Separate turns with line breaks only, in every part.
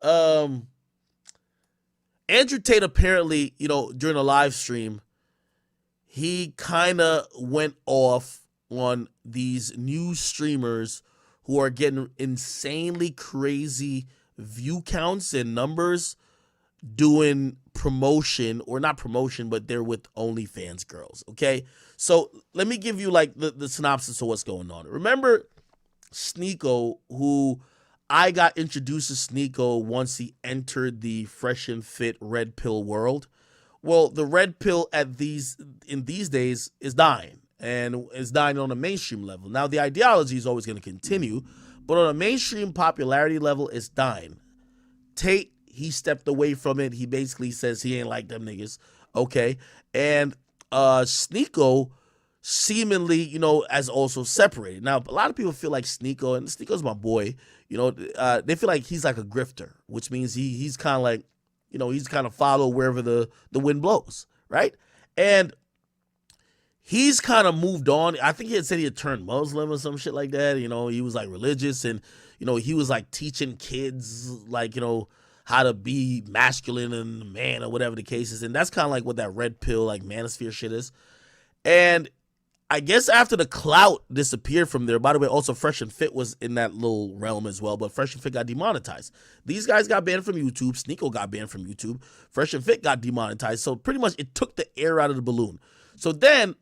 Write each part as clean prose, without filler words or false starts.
Um, Andrew Tate apparently, during a live stream, he kind of went off on these new streamers who are getting insanely crazy view counts and numbers doing promotion, or not promotion, but they're with OnlyFans girls, okay? So let me give you like the synopsis of what's going on. Remember Sneako, who I got introduced to Sneako once he entered the fresh and fit red pill world? Well, the red pill in these days is dying, and is dying on a mainstream level. Now, the ideology is always going to continue, but on a mainstream popularity level, it's dying. Tate, he stepped away from it. He basically says he ain't like them niggas, okay? And Sneako seemingly, as also separated. Now, a lot of people feel like Sneako, and Sneako's my boy, they feel like he's like a grifter, which means he's kind of like, he's kind of follow wherever the wind blows, right? And he's kind of moved on. I think he had said he had turned Muslim or some shit like that. He was like religious, and, he was like teaching kids, like, how to be masculine and a man or whatever the case is. And that's kind of like what that red pill, like manosphere shit is. And I guess after the clout disappeared from there, by the way, also Fresh and Fit was in that little realm as well, but Fresh and Fit got demonetized. These guys got banned from YouTube. Sneako got banned from YouTube. Fresh and Fit got demonetized. So pretty much it took the air out of the balloon. So then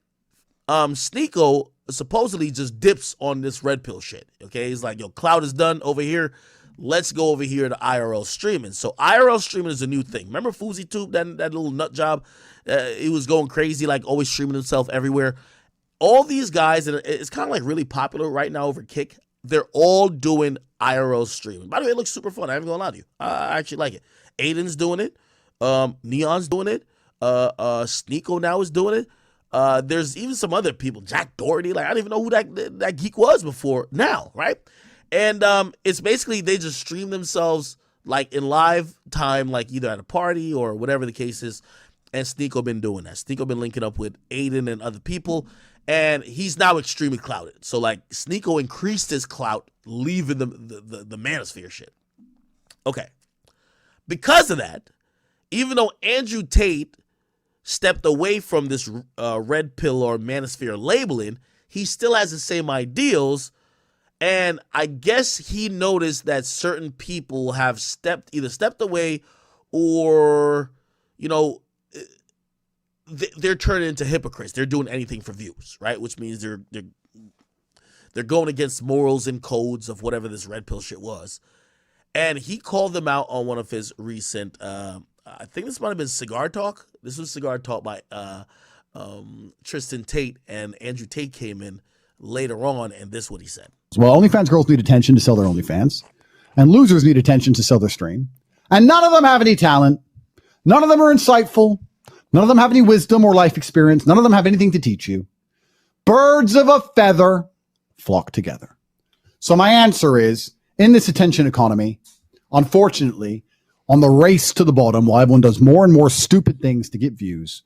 Sneako supposedly just dips on this red pill shit. Okay, he's like, yo, clout is done over here. Let's go over here to IRL streaming. So IRL streaming is a new thing. Remember FouseyTube, that little nut job? He was going crazy, like always streaming himself everywhere. All these guys, and it's kind of like really popular right now over Kick, they're all doing IRL streaming. By the way, it looks super fun. I ain't gonna lie to you. I actually like it. Aiden's doing it. Neon's doing it. Sneako now is doing it. There's even some other people. Jack Doherty. Like, I didn't even know who that geek was before now, right? And it's basically they just stream themselves like in live time, like either at a party or whatever the case is. And Sneako been doing that. Sneako been linking up with Aiden and other people. And he's now extremely clouted. So, like, Sneako increased his clout, leaving the manosphere shit. Okay. Because of that, even though Andrew Tate stepped away from this red pill or manosphere labeling, he still has the same ideals. And I guess he noticed that certain people have either stepped away or, they're turning into hypocrites. They're doing anything for views, right? Which means they're going against morals and codes of whatever this red pill shit was. And he called them out on one of his recent, I think this might have been Cigar Talk. This was Cigar Talk by Tristan Tate, and Andrew Tate came in later on, and this is what he said.
Well, OnlyFans girls need attention to sell their OnlyFans, and losers need attention to sell their stream. And none of them have any talent. None of them are insightful. None of them have any wisdom or life experience. None of them have anything to teach you. Birds of a feather flock together. So my answer is, in this attention economy, unfortunately, on the race to the bottom, while everyone does more and more stupid things to get views,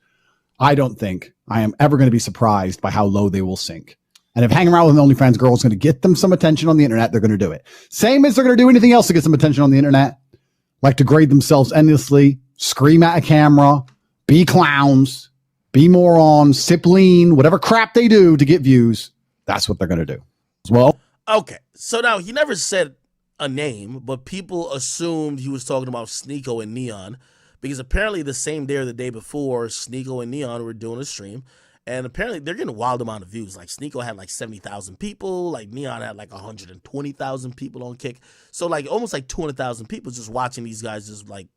I don't think I am ever going to be surprised by how low they will sink. And if hanging around with an OnlyFans girl is going to get them some attention on the internet, they're going to do it. Same as they're going to do anything else to get some attention on the internet, like degrade themselves endlessly, scream at a camera, be clowns, be morons, sip lean, whatever crap they do to get views. That's what they're going to do. Well,
okay. So now he never said a name, but people assumed he was talking about Sneako and Neon because apparently the same day or the day before, Sneako and Neon were doing a stream. And apparently they're getting a wild amount of views. Like Sneako had like 70,000 people. Like Neon had like 120,000 people on Kick. So like almost like 200,000 people just watching these guys just like,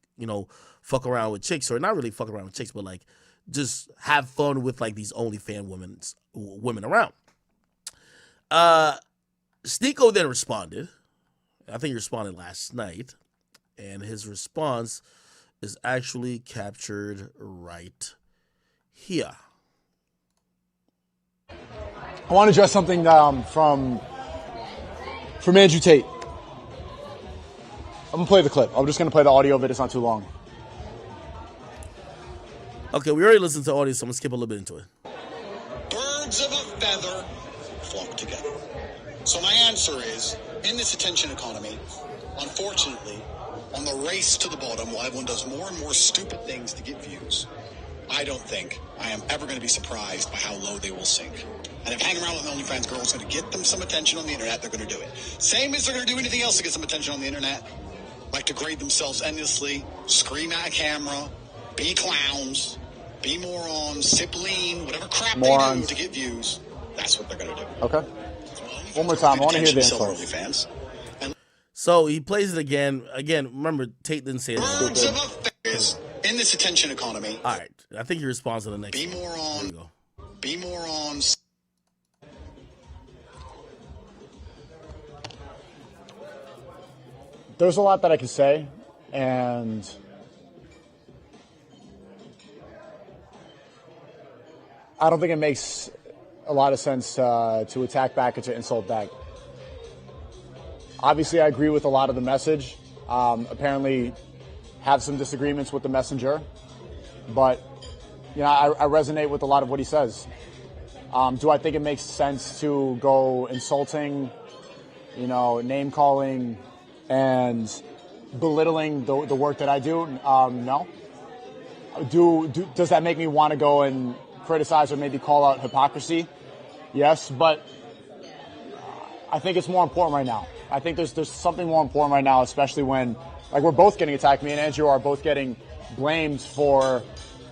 fuck around with chicks, or not really fuck around with chicks, but like just have fun with like these OnlyFans women around. Sneako then responded. I think he responded last night, and his response is actually captured right here.
I want to address something from Andrew Tate. I'm going to play the clip. I'm just going to play the audio of it. It's not too long.
Okay, we already listened to the audio, so I'm going to skip a little bit into it.
Birds of a feather flock together. So my answer is, in this attention economy, unfortunately, on the race to the bottom, while everyone does more and more stupid things to get views, I don't think I am ever going to be surprised by how low they will sink. And if hanging around with an OnlyFans girl is going to get them some attention on the internet, they're going to do it. Same as they're going to do anything else to get some attention on the internet. Like degrade themselves endlessly, scream at a camera, be clowns, be morons, sip lean, whatever crap they do to get views. That's what they're going to do.
Okay. One more time. I want to hear the
Sell
info.
OnlyFans.
So he plays it again. Again, remember, Tate didn't say it.
Birds of affairs in this attention economy.
All right. I think he responds to the next
Be
one.
moron.
There we go.
Be morons.
There's a lot that I could say, and I don't think it makes a lot of sense to attack back or to insult back. Obviously, I agree with a lot of the message. Apparently, have some disagreements with the messenger, but I resonate with a lot of what he says. Do I think it makes sense to go insulting, name calling, and belittling the work that I do? No. Does that make me want to go and criticize or maybe call out hypocrisy? Yes, but I think it's more important right now. I think there's something more important right now, especially when, we're both getting attacked. Me and Andrew are both getting blamed for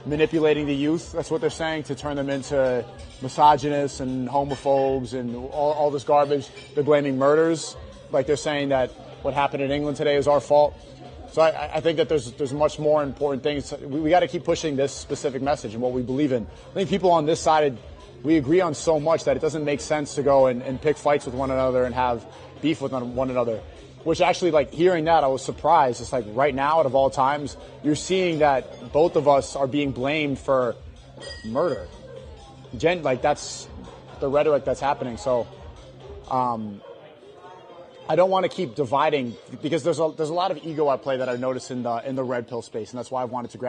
manipulating the youth. That's what they're saying, to turn them into misogynists and homophobes and all this garbage. They're blaming murders. They're saying that what happened in England today is our fault. So I think that there's much more important things. We got to keep pushing this specific message and what we believe in. I think people on this side, we agree on so much that it doesn't make sense to go and pick fights with one another and have beef with one another. Which actually, hearing that, I was surprised. It's right now, out of all times, you're seeing that both of us are being blamed for murder. That's the rhetoric that's happening. So, I don't want to keep dividing, because there's a lot of ego at play that I noticed in the red pill space, and that's why I wanted to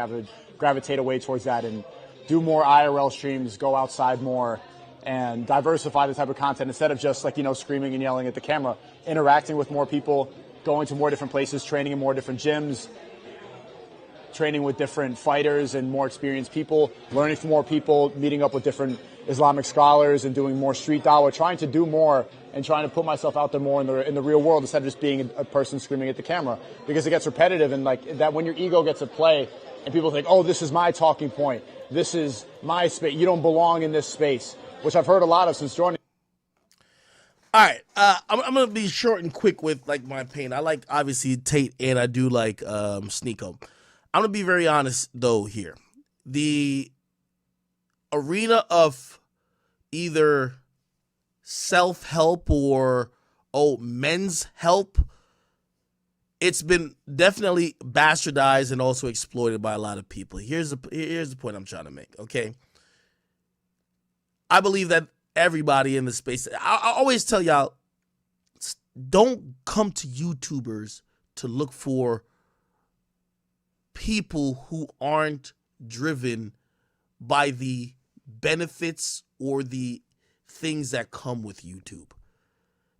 gravitate away towards that and do more IRL streams, go outside more, and diversify the type of content instead of just screaming and yelling at the camera. Interacting with more people, going to more different places, training in more different gyms, training with different fighters and more experienced people, learning from more people, meeting up with different Islamic scholars and doing more street dawah, trying to do more and trying to put myself out there more in the real world instead of just being a person screaming at the camera, because it gets repetitive, and that when your ego gets at play and people think, oh, this is my talking point, this is my space, you don't belong in this space, which I've heard a lot of since joining.
All right, I'm gonna be short and quick with my opinion. I like, obviously, Tate, and I do like Sneako. I'm gonna be very honest though here. The arena of either self-help or men's help, it's been definitely bastardized and also exploited by a lot of people. Here's the point I'm trying to make. Okay, I believe that everybody in the space, I always tell y'all, don't come to YouTubers to look for people who aren't driven by the benefits or the things that come with YouTube.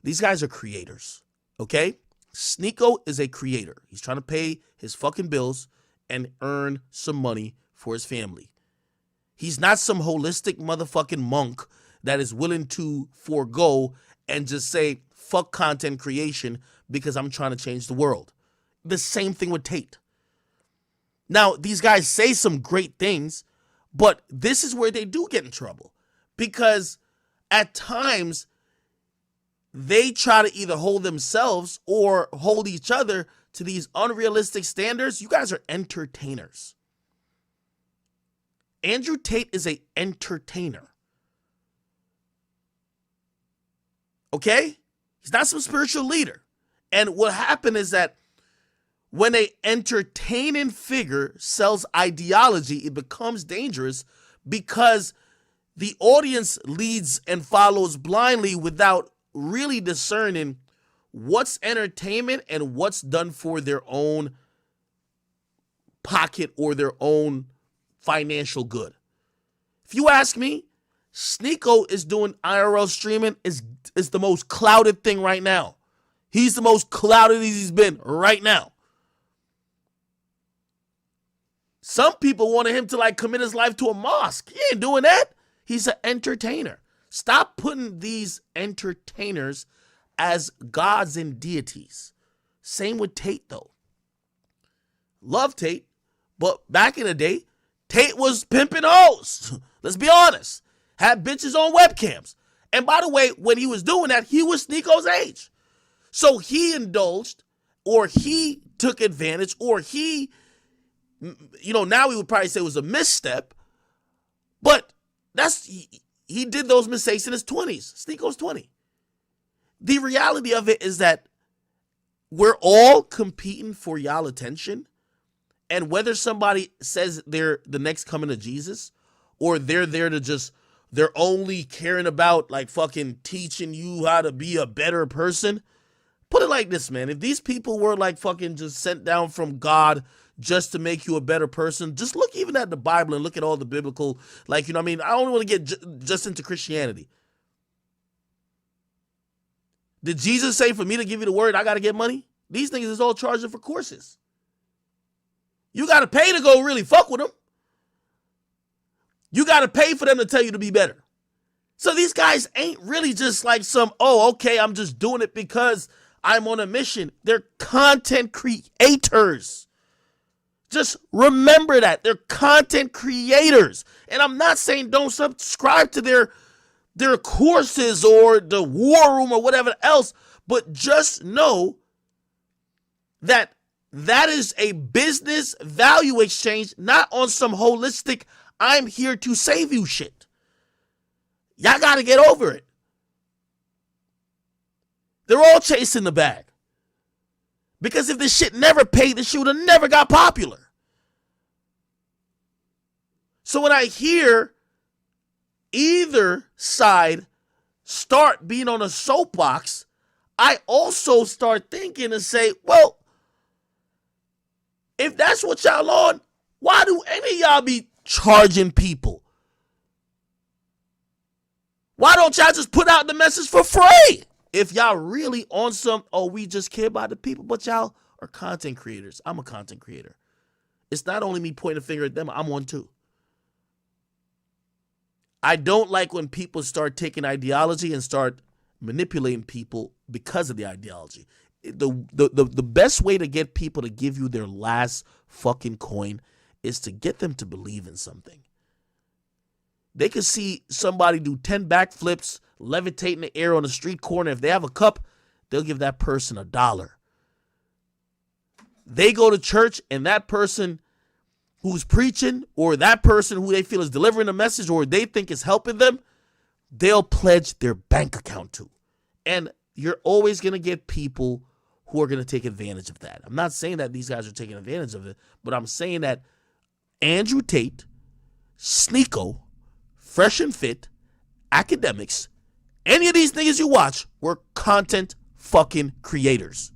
These guys are creators, okay? Sneako is a creator. He's trying to pay his fucking bills and earn some money for his family. He's not some holistic motherfucking monk that is willing to forego and just say, fuck content creation because I'm trying to change the world. The same thing with Tate. Now, these guys say some great things, but this is where they do get in trouble, because at times they try to either hold themselves or hold each other to these unrealistic standards. You guys are entertainers. Andrew Tate is an entertainer. Okay? He's not some spiritual leader. And what happened is that when an entertaining figure sells ideology, it becomes dangerous, because the audience leads and follows blindly without really discerning what's entertainment and what's done for their own pocket or their own financial good. If you ask me, Sneako is doing IRL streaming is the most clouded thing right now. He's the most clouded he's been right now. Some people wanted him to like commit his life to a mosque. He ain't doing that. He's an entertainer. Stop putting these entertainers as gods and deities. Same with Tate, though. Love Tate, but back in the day, Tate was pimping hoes. Let's be honest. Had bitches on webcams. And by the way, when he was doing that, he was Sneako's age. So he indulged, or he took advantage, or he, now we would probably say it was a misstep, but he did those mistakes in his 20s. Sneako's 20. The reality of it is that we're all competing for y'all attention. And whether somebody says they're the next coming of Jesus, or they're there to just, they're only caring about like fucking teaching you how to be a better person. Put it like this, man. If these people were like fucking just sent down from God just to make you a better person, just look even at the Bible and look at all the biblical, like, I don't want to get just into Christianity. Did Jesus say for me to give you the word, I got to get money? These things is all charging for courses. You got to pay to go really fuck with them. You got to pay for them to tell you to be better. So these guys ain't really just like okay, I'm just doing it because I'm on a mission. They're content creators. Just remember that. They're content creators. And I'm not saying don't subscribe to their courses or the war room or whatever else, but just know that is a business value exchange, not on some holistic, I'm here to save you shit. Y'all got to get over it. They're all chasing the bag. Because if this shit never paid, this shit would have never got popular. So when I hear either side start being on a soapbox, I also start thinking and say, well, if that's what y'all on, why do any of y'all be charging people? Why don't y'all just put out the message for free? If y'all really on some, we just care about the people, but y'all are content creators. I'm a content creator. It's not only me pointing a finger at them, I'm one too. I don't like when people start taking ideology and start manipulating people because of the ideology. The best way to get people to give you their last fucking coin is to get them to believe in something. They can see somebody do 10 backflips, levitate in the air on the street corner. If they have a cup, they'll give that person $1. They go to church and that person who's preaching, or that person who they feel is delivering a message, or they think is helping them, they'll pledge their bank account to. And you're always going to get people who are going to take advantage of that. I'm not saying that these guys are taking advantage of it, but I'm saying that Andrew Tate, Sneako, Fresh and Fit, Akademiks, any of these niggas you watch were content fucking creators.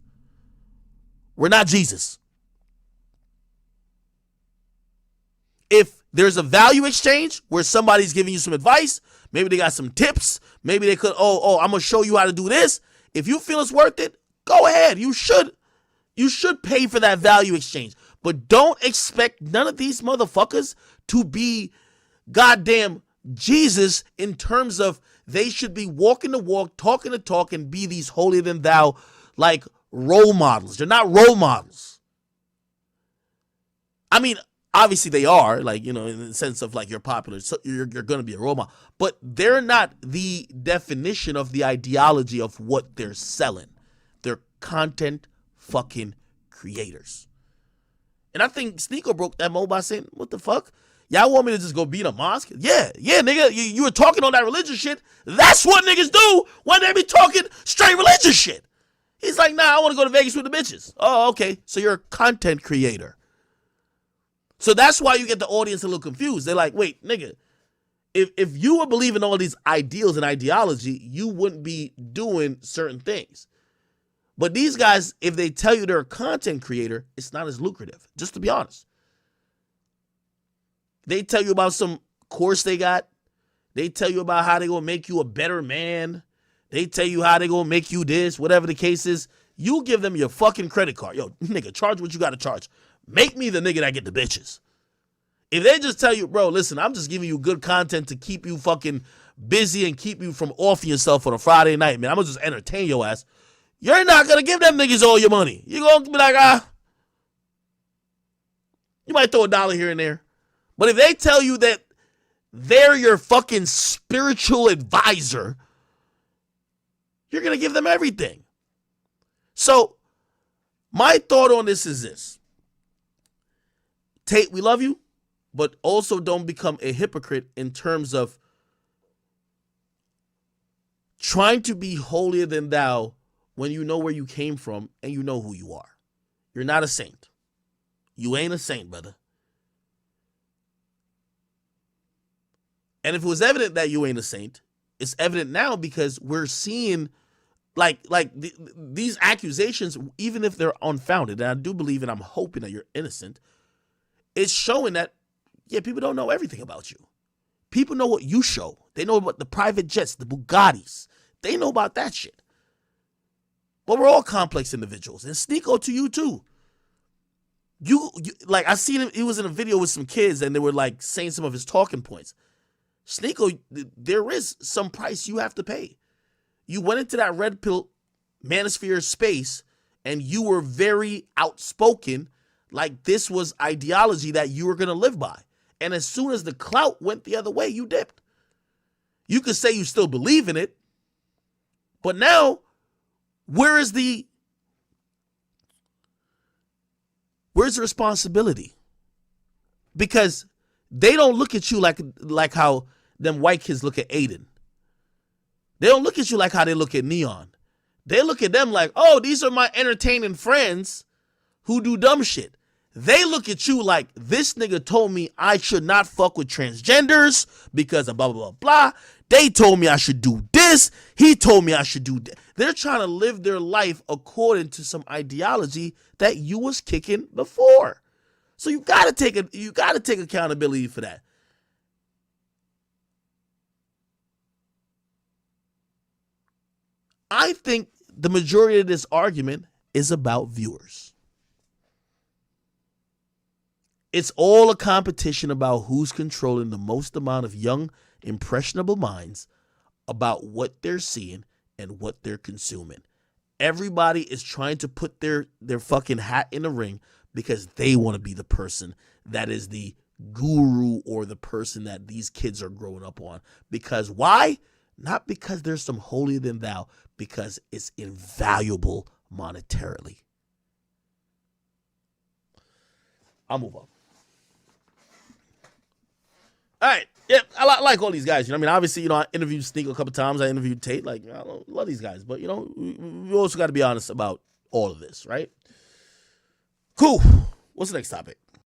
We're not Jesus. If there's a value exchange where somebody's giving you some advice, maybe they got some tips, maybe they could, I'm going to show you how to do this. If you feel it's worth it, go ahead. You should pay for that value exchange. But don't expect none of these motherfuckers to be goddamn Jesus in terms of they should be walking the walk, talking the talk, and be these holier than thou like role models. They're not role models. I mean, obviously they are, like, in the sense of like you're popular, so you're going to be a role model. But they're not the definition of the ideology of what they're selling. They're content fucking creators. And I think Sneako broke that mold by saying, what the fuck? Y'all want me to just go beat a mosque? Yeah, nigga, you were talking on that religious shit. That's what niggas do when they be talking straight religious shit. He's like, nah, I want to go to Vegas with the bitches. Oh, okay. So you're a content creator. So that's why you get the audience a little confused. They're like, wait, nigga, if you were believing all these ideals and ideology, you wouldn't be doing certain things. But these guys, if they tell you they're a content creator, it's not as lucrative, just to be honest. They tell you about some course they got. They tell you about how they're going to make you a better man. They tell you how they're going to make you this, whatever the case is. You give them your fucking credit card. Yo, nigga, charge what you got to charge. Make me the nigga that get the bitches. If they just tell you, bro, listen, I'm just giving you good content to keep you fucking busy and keep you from offing yourself on a Friday night, man, I'm going to just entertain your ass. You're not going to give them niggas all your money. You're going to be like, you might throw $1 here and there. But if they tell you that they're your fucking spiritual advisor, you're going to give them everything. So my thought on this is this. Tate, we love you, but also don't become a hypocrite in terms of trying to be holier than thou when you know where you came from and you know who you are. You're not a saint. You ain't a saint, brother. And if it was evident that you ain't a saint, it's evident now because we're seeing these accusations, even if they're unfounded, and I do believe and I'm hoping that you're innocent, it's showing that, yeah, people don't know everything about you. People know what you show. They know about the private jets, the Bugattis. They know about that shit. But we're all complex individuals. And Sneako to you too. You like, I seen him, he was in a video with some kids and they were like saying some of his talking points. Sneako, there is some price you have to pay. You went into that red pill manosphere space and you were very outspoken, like this was ideology that you were going to live by. And as soon as the clout went the other way, you dipped. You could say you still believe in it, but now where's the responsibility? Because they don't look at you like how them white kids look at Aiden. They don't look at you like how they look at Neon. They look at them like, oh, these are my entertaining friends who do dumb shit. They look at you like, this nigga told me I should not fuck with transgenders because of blah, blah, blah, blah. They told me I should do this. He told me I should do that. They're trying to live their life according to some ideology that you was kicking before. So you gotta take accountability for that. I think the majority of this argument is about viewers. It's all a competition about who's controlling the most amount of young, impressionable minds about what they're seeing and what they're consuming. Everybody is trying to put their fucking hat in the ring because they want to be the person that is the guru or the person that these kids are growing up on. Because why? Not because there's some holier than thou, because it's invaluable monetarily. I'll move on. All right. Yeah, I like all these guys. You know what I mean? Obviously, I interviewed Sneako a couple times. I interviewed Tate. Like, I love these guys. But, we also got to be honest about all of this, right? Cool. What's the next topic?